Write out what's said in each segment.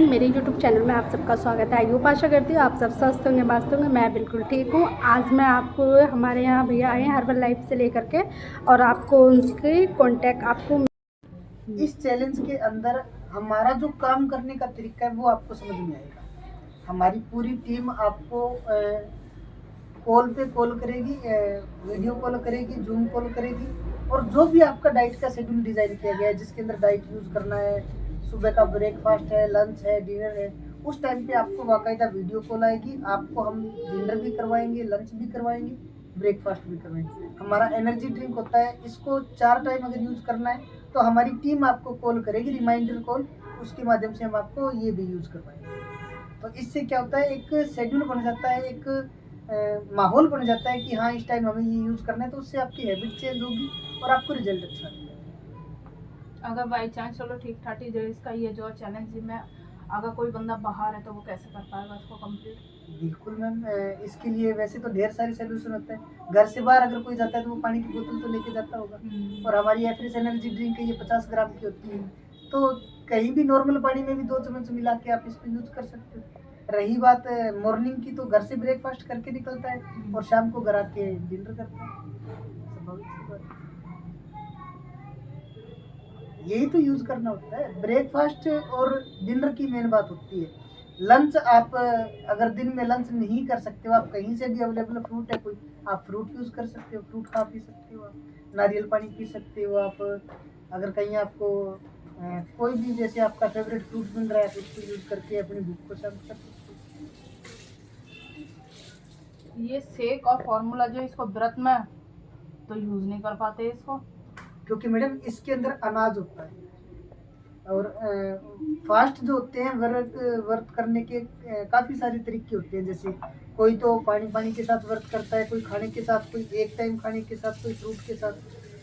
Friend, मेरे YouTube channel में आप सबका स्वागत है। आई होप आशा करती हूँ आप सब स्वस्थ होंगे, मस्त होंगे। मैं बिल्कुल ठीक हूँ। आज मैं आपको हमारे यहाँ भैया आए हैं हर्बल लाइफ से लेकर के, और आपको उनके कॉन्टैक्ट आपको इस चैलेंज के अंदर हमारा जो काम करने का तरीका है वो आपको समझ में आएगा। हमारी पूरी टीम आपको कॉल पे कॉल करेगी, वीडियो कॉल करेगी, जूम कॉल करेगी, और जो भी आपका डाइट का शेड्यूल डिजाइन किया गया है, जिसके अंदर डाइट यूज करना है, सुबह का ब्रेकफास्ट है, लंच है, डिनर है, उस टाइम पे आपको बाकायदा वीडियो कॉल आएगी। आपको हम डिनर भी करवाएंगे, लंच भी करवाएंगे, ब्रेकफास्ट भी करवाएंगे। हमारा एनर्जी ड्रिंक होता है, इसको 4 टाइम अगर यूज करना है तो हमारी टीम आपको कॉल करेगी, रिमाइंडर कॉल, उसके माध्यम से हम आपको ये भी यूज करवाएंगे। तो इससे क्या होता है, एक शेड्यूल बन जाता है, एक माहौल बन जाता है कि हाँ इस टाइम हमें ये यूज करना है, तो उससे आपकी हैबिट चेंज होगी और आपको रिजल्ट अच्छा मिलेगा। अगर बाई चांस चलो ठीक ठाक ही जो इसका ये जो चैलेंज में अगर कोई बंदा बाहर है तो वो कैसे कर पाएगा इसको कंप्लीट? बिल्कुल मैम, इसके लिए वैसे तो ढेर सारे सोल्यूशन होते हैं। घर से बाहर अगर कोई जाता है तो वो पानी की बोतल तो लेके जाता होगा, और हमारी एफरेस एनर्जी ड्रिंक है, ये 50 ग्राम की होती है। तो कहीं भी नॉर्मल पानी में भी 2 चम्मच मिला के आप इसको यूज कर सकते हो। रही बात मॉर्निंग की, तो घर से ब्रेकफास्ट करके निकलता है और शाम को घर आके डिनर करता है। स्वाभाविक सी बात है। यही तो यूज करना होता है। ब्रेकफास्ट और डिनर की मेन बात होती है। लंच आप अगर दिन में लंच नहीं कर सकते हो, आप कहीं से भी अवेलेबल फ्रूट है कोई, आप फ्रूट यूज कर सकते हो, फ्रूट खा पी सकते हो, आप नारियल पानी पी सकते हो। आप अगर कहीं आपको कोई भी जैसे आपका फेवरेट फ्रूट मिल रहा है, तो उसको यूज करके अपनी भूख को शांत कर सकते ये शेक और फॉर्मूला जो इसको व्रत में तो यूज नहीं कर पाते इसको, हो। क्योंकि मैडम इसके अंदर अनाज होता है, और फास्ट जो होते हैं, व्रत व्रत करने के काफी सारे तरीके होते हैं। जैसे कोई तो पानी पानी के साथ व्रत करता है, कोई खाने के साथ, कोई एक टाइम खाने के साथ, कोई फ्रूट के साथ।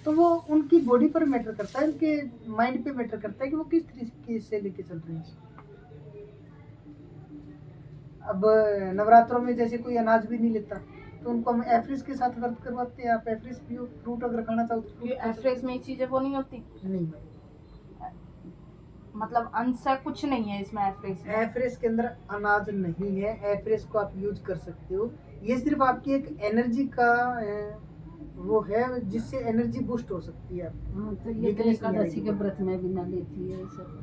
तो वो उनकी बॉडी पर मैटर करता है, उनके माइंड पे मैटर करता है कि वो किस तरीके से लेके चल रहे हैं। अब नवरात्रों में जैसे कोई अनाज भी नहीं लेता, तो उनको हम एफरिस के साथ व्रत करवाते हैं। आप एफरिस पियो, फ्रूट अगर खाना चाहो तो ये एफ्रेस में चीजें वो नहीं होती, नहीं। मतलब अंश है, कुछ नहीं है इसमें एफ्रेस में। एफरेस के अंदर अनाज नहीं है। एफरेस को आप यूज कर सकते हो, ये सिर्फ आपकी एक एनर्जी का वो है, जिससे एनर्जी बूस्ट हो सकती है। तो ये तो एकादशी के व्रत में भी ना लेती है सब।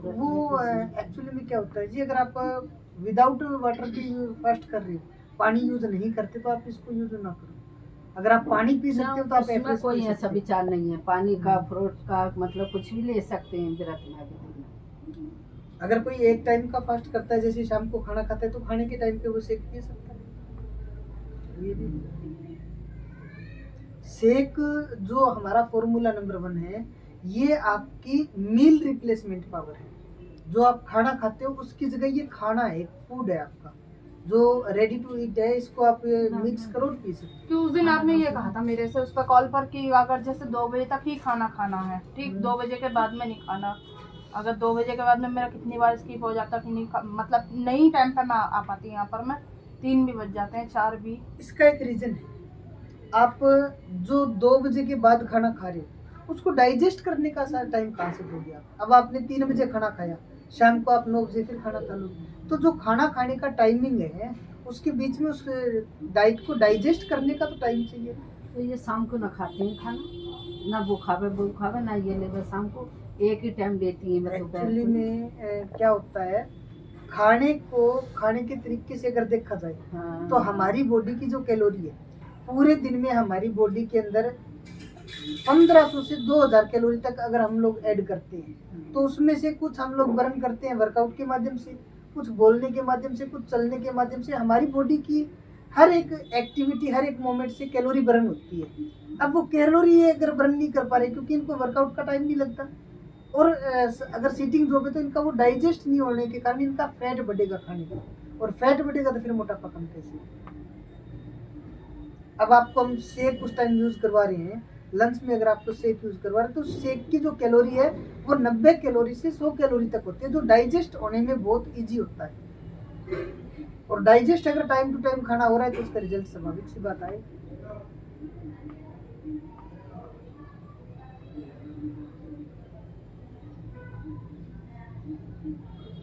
वो एक्चुअली में क्या होता है जी, अगर आप विदाउट वाटर की फास्ट कर रहे हो, पानी यूज नहीं करते, तो आप इसको यूज ना करो। अगर आप पानी पी सकते हो तो आप उसमें एफरेस कोई पी ऐसा सकते हो। विचार नहीं है, पानी का फ्रूट का मतलब कुछ भी ले सकते हैं व्रत में भी। अगर कोई एक टाइम का फास्ट करता है, जैसे शाम को खाना खाता है, तो खाने के टाइम पे वो शेक पी सकता है। ये भी शेक जो हमारा फॉर्मूला नंबर 1 है, ये आपकी मील रिप्लेसमेंट पावर है। जो आप खाना खाते हो उसकी जगह ये खाना है, फूड है आपका, जो रेडी टू ईट है। इसको आप मिक्स करो और पी सकते कि उस दिन आपने ये कहा था मेरे से उस पर कॉल पर कि अगर जैसे 2 बजे तक ही खाना खाना है, ठीक, 2 बजे के बाद में नहीं खाना। अगर 2 बजे के बाद में मेरा कितनी बार स्किप हो जाता कि नहीं मतलब नहीं टाइम पर मैं आ पाती यहाँ पर, मैं 3 भी बज जाते हैं, 4 भी। इसका एक रीजन है, आप जो 2 बजे के बाद खाना खा रहे हो, उसको डाइजेस्ट करने का सारा टाइम कहाँ से दोगे आप? अब आपने 3 बजे खाना खाया, शाम को आप 9 बजे फिर खाना खा लो, तो जो खाना खाने का टाइमिंग है, उसके बीच में उस डाइट को डाइजेस्ट करने का तो टाइम चाहिए। तो ये शाम को ना खाते हैं खाना, ना वो खावे ना ये लेवे, शाम को एक ही टाइम लेती है। एक्चुअली में क्या होता है, खाने को खाने के तरीके से अगर देखा जाए, हाँ। तो हमारी बॉडी की जो कैलोरी है, पूरे दिन में हमारी बॉडी के अंदर 1500 से 2000 कैलोरी तक अगर हम लोग ऐड करते हैं, तो उसमें से कुछ हम लोग बर्न करते हैं वर्कआउट के माध्यम से, कुछ बोलने के माध्यम से, कुछ चलने के माध्यम से। हमारी बॉडी की हर एक एक्टिविटी, हर एक मोमेंट से कैलोरी बर्न होती है। अब वो कैलोरी अगर बर्न नहीं कर पा रहे, क्योंकि इनको वर्कआउट का टाइम नहीं लगता, और अगर सीटिंग जॉब है, तो इनका वो डाइजेस्ट नहीं होने के कारण इनका फैट बढ़ेगा खाने का, और फैट बढ़ेगा तो फिर मोटापा कम कैसे? अब आपको हम शेक उस टाइम यूज करवा रहे हैं, लंच में अगर आपको शेक यूज करवा रहे हैं, तो शेक की जो कैलोरी है वो 90 कैलोरी से 100 कैलोरी तक होती है, जो डाइजेस्ट होने में बहुत इजी होता है। और डाइजेस्ट अगर टाइम टू टाइम खाना हो रहा है, तो उसका रिजल्ट स्वाभाविक सी बात आए।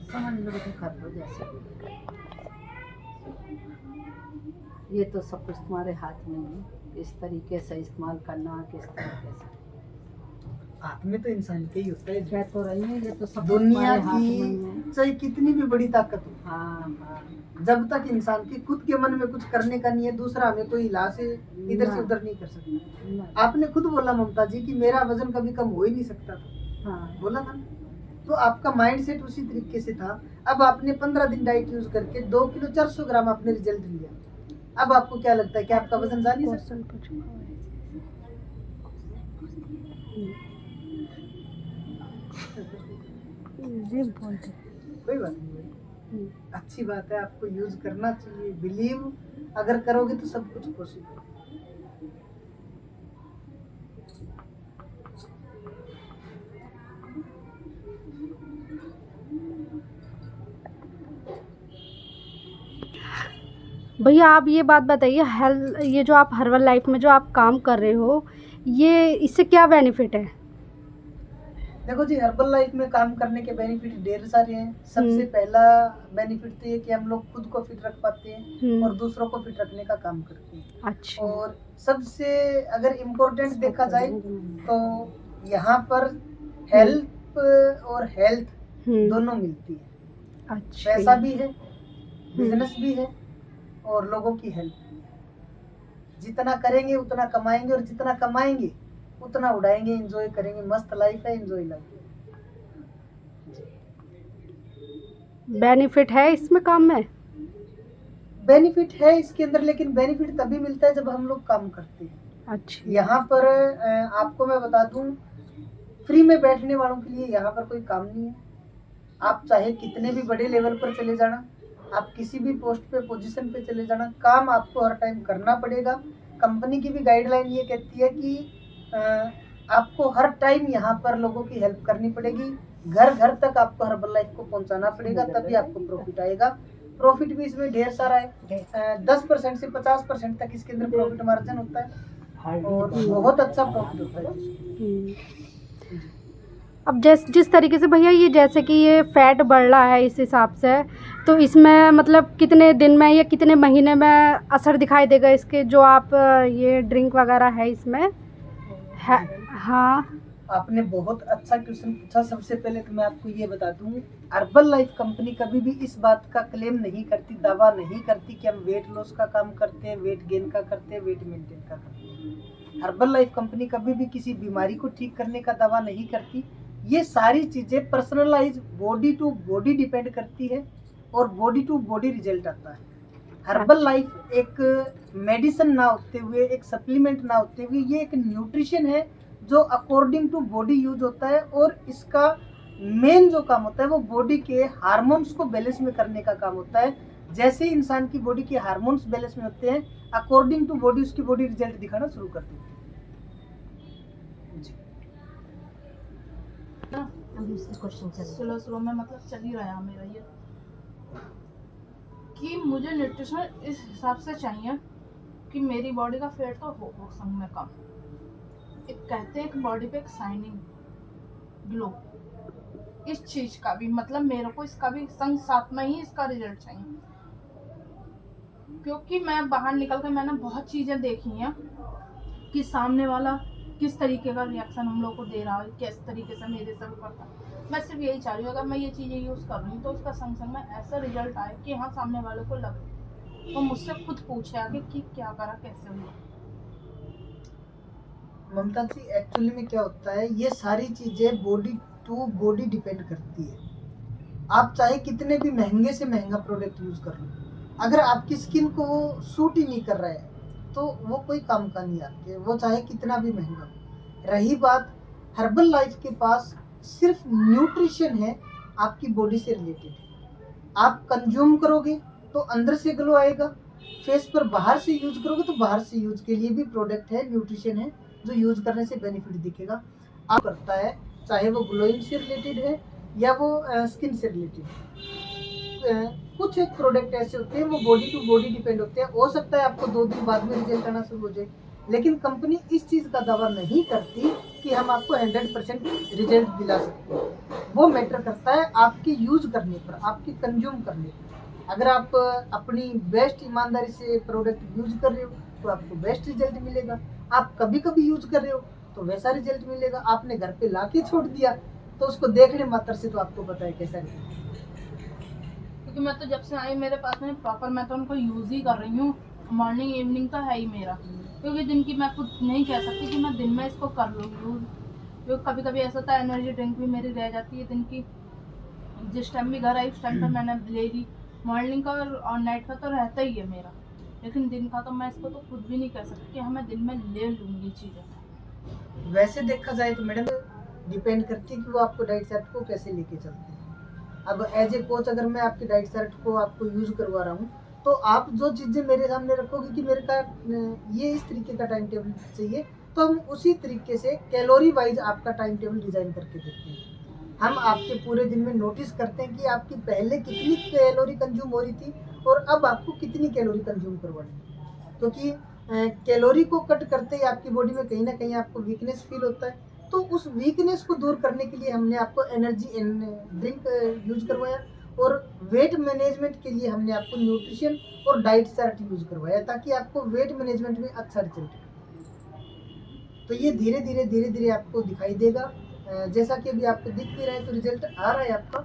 समझ लो कि कर लो जैसे। ये तो सब कुछ तुम्हारे हाथ में है, किस तरीके से इस्तेमाल करना, किस तरीके से। हाथ में तो इंसान के ही होता है। कह तो रही है ये तो सब कुछ दुनिया तुम्हारे हाथ में है। की चाहे कितनी भी बड़ी ताकत हो, हाँ हाँ। जब तक इंसान के खुद के मन में कुछ करने का नहीं है, दूसरा हमें कोई हिला से इधर से उधर नहीं कर सकता। नहीं, आपने खुद बोला ममता जी कि मेरा वजन कभी कम हो ही नहीं सकता था, हाँ बोला था ना? तो आपका माइंड सेट उसी तरीके से था। अब आपने 15 दिन डाइट यूज करके 2 किलो 400 ग्राम आपने रिजल्ट लिया। अब आपको क्या लगता है कि आपका वजन जा नहीं सकता? क्वेश्चन पूछो। जी बोलते। कोई बात नहीं भाई, अच्छी बात है, आपको यूज करना चाहिए। बिलीव अगर करोगे तो सब कुछ पॉसिबल है। भैया आप ये बात बताइए, हेल्थ, ये जो आप हर्बल लाइफ में जो आप काम कर रहे हो, ये इससे क्या बेनिफिट है? देखो जी, हर्बल लाइफ में काम करने के बेनिफिट ढेर सारे हैं। सबसे पहला बेनिफिट तो ये कि हम लोग खुद को फिट रख पाते हैं और दूसरों को फिट रखने का काम करते हैं। अच्छा। और सबसे अगर इम्पोर्टेंट देखा जाए तो यहाँ पर हेल्प और हेल्थ दोनों मिलती है। अच्छा। पैसा भी है, बिजनेस भी है और लोगों की हेल्प भी है। जितना करेंगे उतना कमाएंगे और जितना कमाएंगे उतना उड़ाएंगे, एंजॉय करेंगे। मस्त लाइफ है, एंजॉय लाइफ है। बेनिफिट है इसमें काम में? बेनिफिट है इसके अंदर, लेकिन बेनिफिट तभी मिलता है जब हम लोग काम करते हैं। अच्छा। यहाँ पर आपको मैं बता दूं, फ्री में बैठने वालों के लिए यहाँ पर कोई काम नहीं है। आप चाहे कितने भी बड़े लेवल पर चले जाना, आप किसी भी पोस्ट पे पोजीशन पे चले जाना, काम आपको हर टाइम करना पड़ेगा। कंपनी की भी गाइडलाइन ये कहती है कि आपको हर टाइम यहाँ पर लोगों की हेल्प करनी पड़ेगी। घर घर तक आपको हर्बल लाइफ को पहुँचाना पड़ेगा, तभी आपको प्रॉफिट आएगा। प्रॉफिट भी इसमें ढेर सारा है। 10% से 50% तक इसके अंदर प्रॉफिट मार्जिन होता है और बहुत अच्छा प्रॉफिट होता है। अब जिस तरीके से भैया ये जैसे कि ये फैट बढ़ रहा है इस हिसाब से, तो इसमें मतलब कितने दिन में या कितने महीने में असर दिखाई देगा इसके, जो आप ये ड्रिंक वगैरह है इसमें है? हाँ, आपने बहुत अच्छा क्वेश्चन पूछा। सबसे पहले तो मैं आपको ये बता दूं, हर्बल लाइफ कंपनी कभी भी इस बात का क्लेम नहीं करती, दावा नहीं करती कि हम वेट लॉस का काम करते हैं, वेट गेन का करते हैं, वेट मेंटेन का करते हैं। हर्बल लाइफ कंपनी कभी भी किसी बीमारी को ठीक करने का दावा नहीं करती। ये सारी चीजें personalize body to body depend करती है और बॉडी टू बॉडी रिजल्ट आता है। हर्बल लाइफ एक मेडिसिन ना होते हुए, एक सप्लीमेंट ना होते हुए, ये एक न्यूट्रिशन है जो अकॉर्डिंग टू बॉडी यूज होता है। और इसका मेन जो काम होता है वो बॉडी के हार्मोन्स को बैलेंस में करने का काम होता है। जैसे ही इंसान की बॉडी के हार्मोन्स बैलेंस में होते हैं, अकॉर्डिंग टू बॉडी उसकी बॉडी रिजल्ट दिखाना शुरू कर देती है। स्लो स्लो में मतलब चल ही रहा है मेरा ये, कि मुझे न्यूट्रिशन इस हिसाब से चाहिए कि मेरी बॉडी का फैट तो हो संग में कम। एक कहते हैं कि बॉडी पे एक शाइनिंग ग्लो, इस चीज का भी मतलब मेरे को इसका भी संग साथ में ही इसका रिजल्ट चाहिए। क्योंकि मैं बाहर निकल कर मैंने बहुत चीजें देखी हैं कि सामने वाला किस तरीके का रिएक्शन हम लोग को दे रहा है, किस तरीके से मेरे से करता है। मैं सिर्फ यही चाह रही हूँ, अगर मैं ये चीज़ें यूज़ कर रही हूँ तो उसका संग संग में ऐसा रिजल्ट आए कि हाँ सामने वालों को लगे, तो मुझसे खुद पूछे आगे कि क्या करा, कैसे हुआ। ममता जी, एक्चुअली में क्या होता है, ये सारी चीजें बॉडी टू बॉडी डिपेंड करती है। आप चाहे कितने भी महंगे से महंगा प्रोडक्ट यूज कर लो, अगर आपकी स्किन को वो सूट ही नहीं कर रहा है तो वो कोई काम का नहीं आपके, वो चाहे कितना भी महंगा हो। रही बात, हर्बल लाइफ के पास सिर्फ न्यूट्रिशन है, आपकी बॉडी से रिलेटेड है। आप कंज्यूम करोगे तो अंदर से ग्लो आएगा, फेस पर बाहर से यूज करोगे तो बाहर से यूज के लिए भी प्रोडक्ट है, न्यूट्रिशन है जो यूज करने से बेनिफिट दिखेगा। आप करता है, चाहे वो ग्लोइंग से रिलेटेड है या वो स्किन से रिलेटेड है। कुछ एक प्रोडक्ट ऐसे होते हैं वो बॉडी टू बॉडी डिपेंड होते हैं। हो सकता है आपको 2 दिन बाद में रिजल्ट आना शुरू हो जाए, लेकिन कंपनी इस चीज़ का दावा नहीं करती कि हम आपको 100% रिजल्ट दिला सकते हैं। वो मैटर करता है आपके यूज़ करने पर, आपके कंज्यूम करने पर। अगर आप अपनी बेस्ट ईमानदारी से प्रोडक्ट यूज़ कर रहे हो तो आपको बेस्ट रिजल्ट मिलेगा। आप कभी कभी यूज़ कर रहे हो तो वैसा रिजल्ट मिलेगा। आपने घर पे ला के छोड़ दिया तो उसको देखने मात्र से तो आपको पता है कैसा रिजल्ट। क्योंकि मैं तो जब से आई मेरे पास में प्रॉपर मैं तो उनको यूज़ ही कर रही हूँ। मॉर्निंग इवनिंग तो है ही मेरा, क्योंकि दिन की मैं खुद नहीं कह सकती कि मैं दिन में इसको कर लूँ यूज़। क्योंकि कभी कभी ऐसा होता है एनर्जी ड्रिंक भी मेरी रह जाती है दिन की, जिस टाइम भी घर आई उस टाइम पर मैंने ले ली। मॉर्निंग का और नाइट का तो रहता ही है मेरा, लेकिन दिन का तो मैं इसको तो खुद भी नहीं कह सकती कि हाँ मैं दिन में ले लूँगी चीज़ें। वैसे देखा जाए तो मैडम डिपेंड करती है कि वो आपको डाइट चार्ट को कैसे लेके चलते हैं। अब एज ए कोच अगर मैं आपके डाइट चार्ट को आपको यूज़ करवा रहा हूँ तो आप जो चीज़ें मेरे सामने रखोगे कि मेरे का ये इस तरीके का टाइम टेबल चाहिए, तो हम उसी तरीके से कैलोरी वाइज आपका टाइम टेबल डिज़ाइन करके देते हैं। हम आपके पूरे दिन में नोटिस करते हैं कि आपकी पहले कितनी कैलोरी कंज्यूम हो रही थी और अब आपको कितनी कैलोरी कंज्यूम करवानी है। क्योंकि कैलोरी को कट करते ही आपकी बॉडी में कहीं ना कहीं आपको वीकनेस फील होता है, तो उस वीकनेस को दूर करने के लिए हमने आपको एनर्जी ड्रिंक यूज करवाया और वेट मैनेजमेंट के लिए हमने आपको न्यूट्रिशन और डाइट चार्ट यूज करवाया ताकि आपको वेट मैनेजमेंट में अच्छा रिजल्ट। तो ये धीरे धीरे आपको दिखाई देगा। जैसा कि अभी आपको दिख भी रहा है तो रिजल्ट आ रहा है आपका।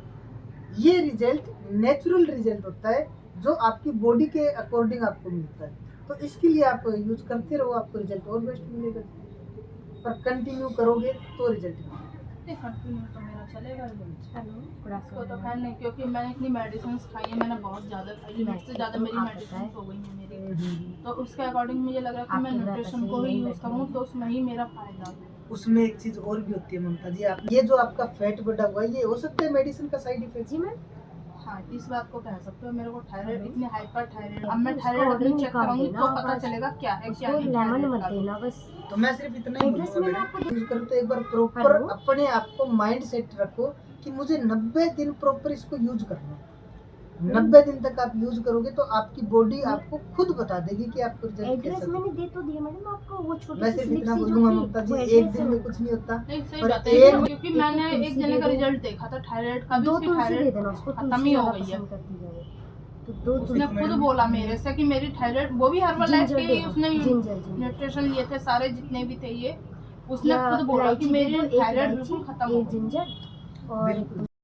ये रिजल्ट नेचुरल रिजल्ट होता है जो आपकी बॉडी के अकॉर्डिंग आपको मिलता है। तो इसके लिए आप यूज करते रहो, आपको रिजल्ट और बेस्ट मिलेगा। पर कंटिन्यू करोगे तो रिजल्ट मिलेगा। कंटिन्यू तो मेरा चलेगा इसको तो खैर नहीं, क्योंकि मैंने इतनी मेडिसिन खाई है, मैंने बहुत ज़्यादा खाई, लिमिट से ज़्यादा मेरी मेडिसिन हो गई है मेरी। तो उसके अकॉर्डिंग मुझे लग रहा है कि मैं न्यूट्रिशन को ही यूज़ करूँ तो उसमें ही मेरा फायदा है। उसमें एक चीज और भी होती है ममता जी, आप ये जो आपका फैट बढ़ा हुआ है ये हो सकता है मेडिसिन का साइड इफेक्ट। जी मैम, हाँ इस बात को कह सकते हो। मेरे को थायराइड इतनी हाइपर थायराइड, अब मैं थायराइड अपनी चेक कराऊंगी तो पता चलेगा क्या है क्या नहीं। लेमन मत देना बस। तो मैं सिर्फ इतना ही एड्रेस मैंने आपको यूज करूँ तो एक बार प्रॉपर हेलो? अपने आप को माइंड सेट रखो कि मुझे 90 दिन प्रॉपर इसको यूज करना है। 90 दिन तक आप यूज करोगे तो आपकी बॉडी आपको खुद बता देगी कि आपको रिजल्ट एड्रेस कैसा। मैंने दे तो दिया मैडम आपको, वो छोटी मैं सी सिर्फ स्लिप इतना सी जो बोलूंगा थी, ममता जी, वो एक एड्रेस दिन है। में कुछ नहीं होता। नहीं सही पर बात है, एक- क्योंकि मैंने एक जने का रिजल्ट देखा था थायराइड का भी, दो उसकी तुलसी दे थायराइड देना उसको, खत्म तुलसी ही हो ज़्यादा गई है। पसंद करती है तो दो उसने तुलसी। खुद बोला मेरे से कि मेरी थायराइड, वो भी हर्बल लाइफ जिंजर के दे दो, उसने जिंजर न्यूट्रिशन लिए थे सारे जितने भी थे ये, उसने या खुद बोला कि इलायची दे मेरी दो, एक थायराइड इलायची, बिल्कुल खत्म हो एक गई। जिंजर और बिल्कुल।